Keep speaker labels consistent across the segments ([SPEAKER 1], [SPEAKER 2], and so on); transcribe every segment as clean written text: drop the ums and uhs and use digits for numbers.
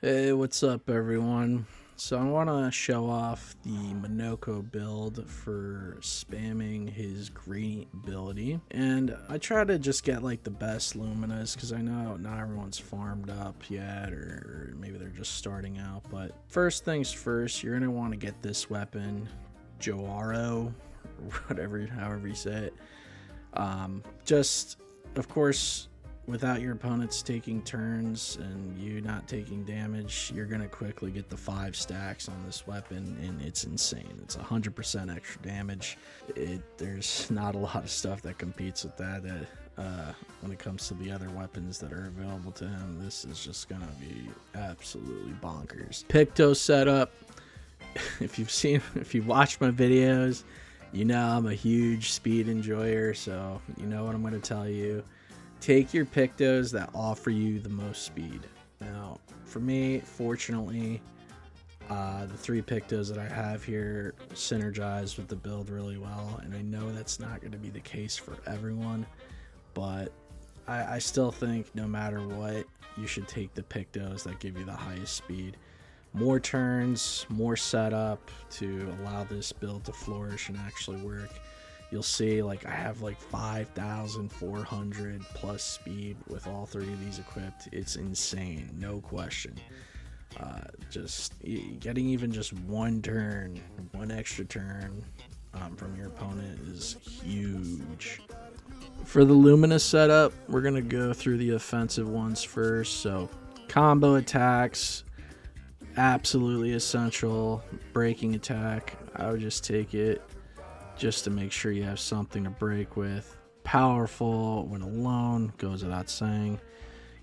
[SPEAKER 1] Hey, what's up, everyone? So I want to show off the Monoco build for spamming his gradient ability. And I try to just get like the best Luminas because I know not everyone's farmed up yet, or maybe they're just starting out. But first things first, you're going to want to get this weapon, Joaro, or whatever, however you say it. Just, of course, without your opponents taking turns and you not taking damage, you're going to quickly get the 5 stacks on this weapon, and it's insane. It's 100% extra damage. There's not a lot of stuff that competes with that. When it comes to the other weapons that are available to him, this is just going to be absolutely bonkers. Pictos setup. If you've watched my videos, you know I'm a huge speed enjoyer, so you know what I'm going to tell you. Take your Pictos that offer you the most speed. Now, for me, fortunately, the 3 Pictos that I have here synergize with the build really well, and I know that's not going to be the case for everyone, but I still think no matter what, you should take the Pictos that give you the highest speed. More turns, more setup to allow this build to flourish and actually work. You'll see, like, I have like 5,400 plus speed with all 3 of these equipped. It's insane, no question. Just getting even just one extra turn from your opponent is huge. For the Luminas setup, we're going to go through the offensive ones first. So combo attacks, absolutely essential. Breaking attack, I would just take it just to make sure you have something to break with. Powerful when alone, goes without saying.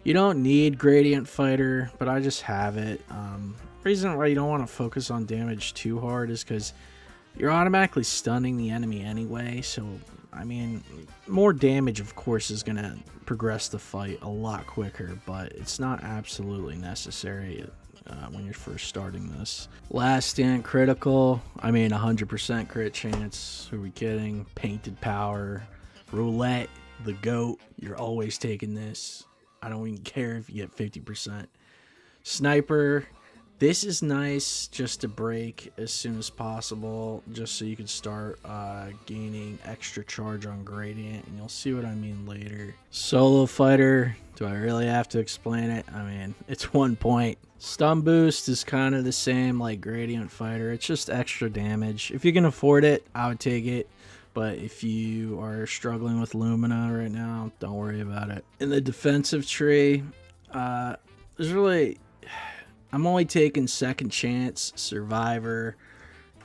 [SPEAKER 1] You don't need Gradient Fighter, but I just have it. Reason why you don't want to focus on damage too hard is because you're automatically stunning the enemy anyway, so I mean, more damage of course is going to progress the fight a lot quicker, but it's not absolutely necessary when you're first starting this. Last stand critical, I mean 100% crit chance, who are we kidding? Painted power, roulette, the GOAT, you're always taking this. I don't even care if you get 50%. Sniper, this is nice just to break as soon as possible, just so you can start gaining extra charge on gradient, and you'll see what I mean later. Solo fighter, do I really have to explain it? I mean, it's 1 point. Stun boost is kind of the same like gradient fighter, it's just extra damage. If you can afford it, I would take it. But if you are struggling with Lumina right now, don't worry about it. In the defensive tree, there's really, I'm only taking Second Chance, Survivor,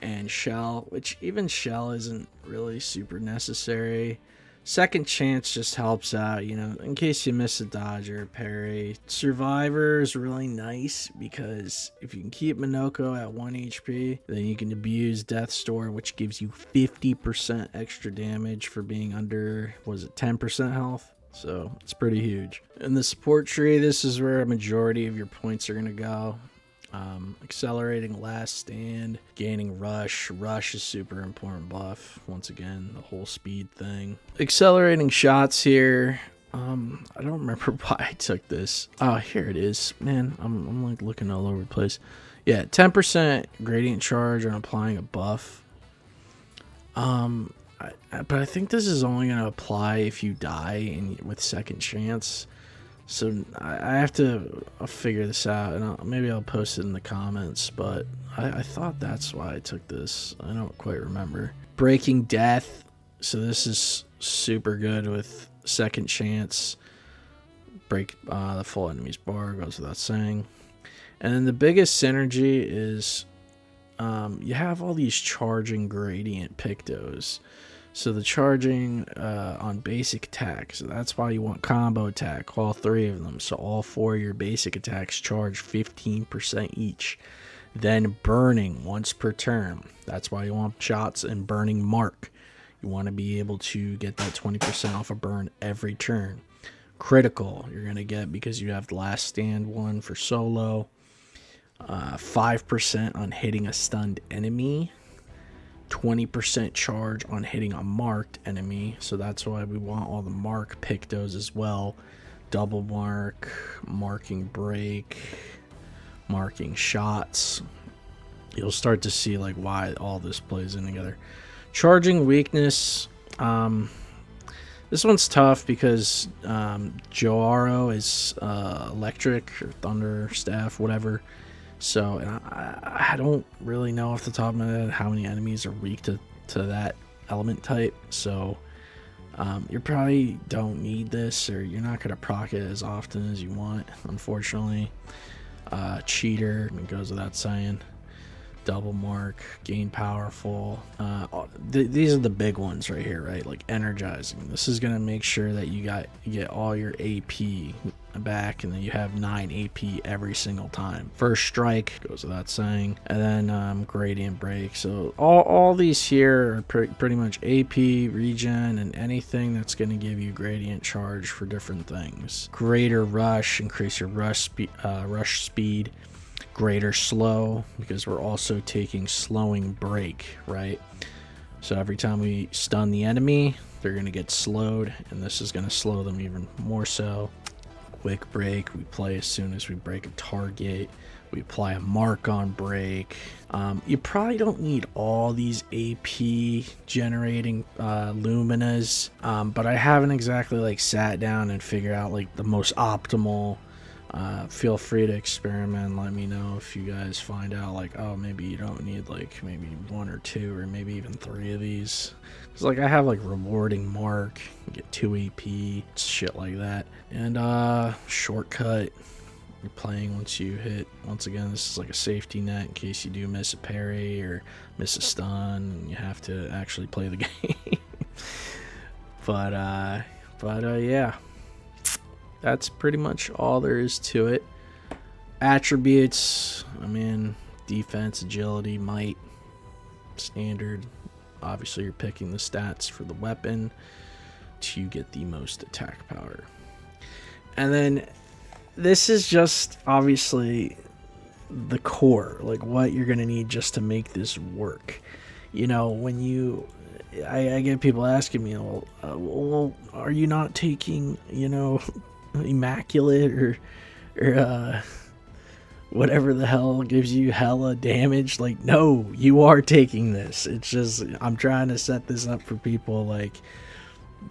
[SPEAKER 1] and Shell, which even Shell isn't really super necessary. Second Chance just helps out, you know, in case you miss a dodge or a parry. Survivor is really nice because if you can keep Monoco at 1 HP, then you can abuse Death's Door, which gives you 50% extra damage for being under, was it 10% health? So it's pretty huge. In the support tree, this is where a majority of your points are going to go. Accelerating last stand, gaining rush. Rush is super important buff. Once again, the whole speed thing. Accelerating shots here. I don't remember why I took this. Oh, here it is. Man, I'm like looking all over the place. Yeah, 10% gradient charge on applying a buff. But I think this is only going to apply if you die with Second Chance. So I have to figure this out, and maybe I'll post it in the comments, but I thought that's why I took this. I don't quite remember. Breaking Death. So this is super good with Second Chance. Break the full enemy's bar, goes without saying. And then the biggest synergy is you have all these charging gradient Pictos. So the charging on basic attack, so that's why you want combo attack, all 3 of them. So all 4 of your basic attacks charge 15% each. Then burning once per turn. That's why you want shots and burning mark. You want to be able to get that 20% off a burn every turn. Critical, you're going to get because you have the last stand one for solo. 5% on hitting a stunned enemy. 20% charge on hitting a marked enemy, so that's why we want all the mark Pictos as well. Double mark, marking break, marking shots. You'll start to see like why all this plays in together. Charging weakness. This one's tough because Joaro is electric or thunder staff, whatever. So I don't really know off the top of my head how many enemies are weak to that element type. So you probably don't need this, or you're not gonna proc it as often as you want, unfortunately. Cheater, it goes without saying. Double mark, gain powerful. These are the big ones right here, right? Like energizing. This is gonna make sure that you get all your AP back, and then you have 9 AP every single time. First strike goes without saying, and then gradient break. So all these here are pretty much AP, regen, and anything that's gonna give you gradient charge for different things. Greater rush, increase your rush speed. Greater slow, because we're also taking slowing break, right? So every time we stun the enemy, they're going to get slowed, and this is going to slow them even more so. Quick break, we play as soon as we break a target. We apply a mark on break. You probably don't need all these AP generating Luminas, but I haven't exactly like sat down and figured out like the most optimal. Feel free to experiment. Let me know if you guys find out like, oh, maybe you don't need like maybe 1 or 2 or maybe even 3 of these. Cause like I have like rewarding mark, you get 2 AP, shit like that. And shortcut, you're playing once you hit. Once again, this is like a safety net in case you do miss a parry or miss a stun and you have to actually play the game. but yeah. That's pretty much all there is to it. Attributes, I mean, defense, agility, might, standard. Obviously, you're picking the stats for the weapon to get the most attack power. And then this is just obviously the core, like what you're going to need just to make this work. You know, when I get people asking me, well, are you not taking, you know, immaculate or whatever the hell gives you hella damage? Like, no, you are taking this. It's just I'm trying to set this up for people like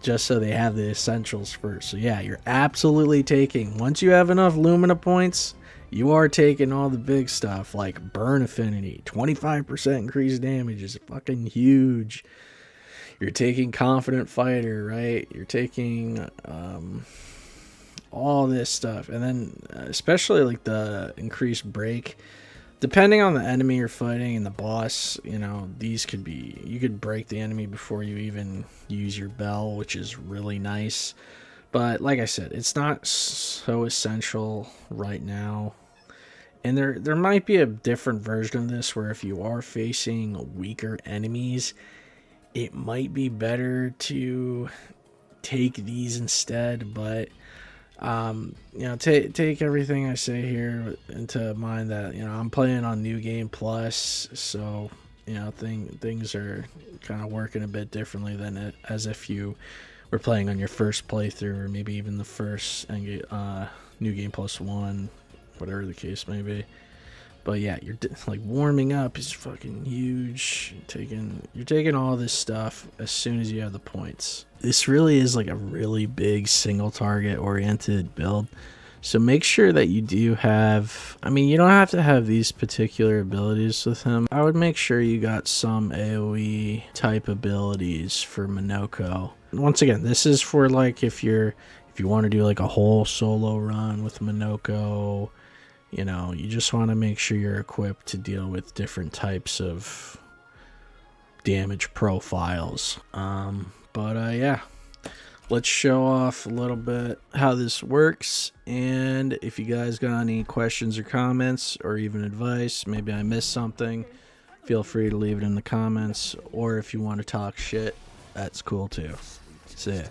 [SPEAKER 1] just so they have the essentials first. So yeah, you're absolutely taking, once you have enough Lumina points, you are taking all the big stuff like burn affinity. 25% increased damage is fucking huge. You're taking confident fighter, right? You're taking all this stuff, and then especially like the increased break, depending on the enemy you're fighting and the boss. You know, these could be, you could break the enemy before you even use your bell, which is really nice. But like I said, it's not so essential right now, and there might be a different version of this where if you are facing weaker enemies, it might be better to take these instead. But you know, take everything I say here into mind that, you know, I'm playing on New Game Plus, so, you know, things are kind of working a bit differently than as if you were playing on your first playthrough, or maybe even the first New Game Plus 1, whatever the case may be. But yeah, you're like warming up is fucking huge. You're taking all this stuff as soon as you have the points. This really is like a really big single target oriented build. So make sure that you do have, I mean, you don't have to have these particular abilities with him. I would make sure you got some AoE type abilities for Monoco. Once again, this is for like if you want to do like a whole solo run with Monoco. You know, you just want to make sure you're equipped to deal with different types of damage profiles. Yeah, let's show off a little bit how this works. And if you guys got any questions or comments or even advice, maybe I missed something, feel free to leave it in the comments. Or if you want to talk shit, that's cool too. See ya.